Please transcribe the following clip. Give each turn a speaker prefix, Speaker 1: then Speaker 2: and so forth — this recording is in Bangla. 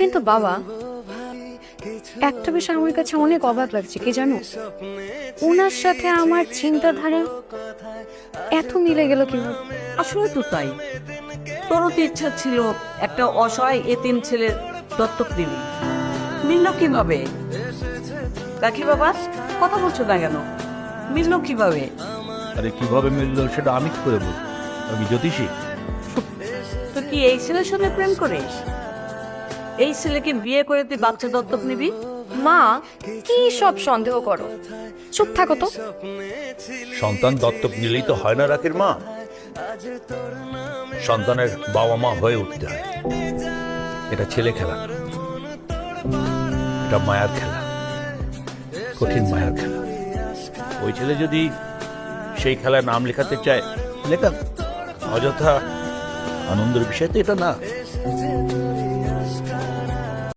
Speaker 1: কিন্তু বাবা, একটা বিষয় আমার কাছে অনেক অবাক লাগছে, কি জানো? ওনার সাথে আমার চিন্তাধারা এত মিলে গেল কিভাবে?
Speaker 2: আসলে তো তাই। তোরও তো ইচ্ছা ছিল একটা অসহায় এতিম ছেলের দত্তক দিবি, মিলল কিভাবে? রাখি বাবা, কথা বলছো না কেন? মিলল কিভাবে?
Speaker 3: আরে কিভাবে মিললো সেটা আমি কি করে বলবো? আমি জ্যোতিষী।
Speaker 2: তো কি এই ছেলের সঙ্গে প্রেম করিস? এই ছেলেকে বিয়ে করে তুই বাচ্চা দত্তক নিবি?
Speaker 1: মা, কি সব সন্দেহ করো? চুপ থাকো তো।
Speaker 3: সন্তান দত্তক নিলেই তো হয় না রাখির মা, সন্তানের বাবা মা হয়ে উঠতে হয়। এটা ছেলে খেলা না। এটা মায়ার খেলা, কঠিন মায়ার খেলা। ওই ছেলে যদি সেই খেলায় নাম লেখাতে চায় লেখা, অযথা আনন্দের বিষয় তো এটা না।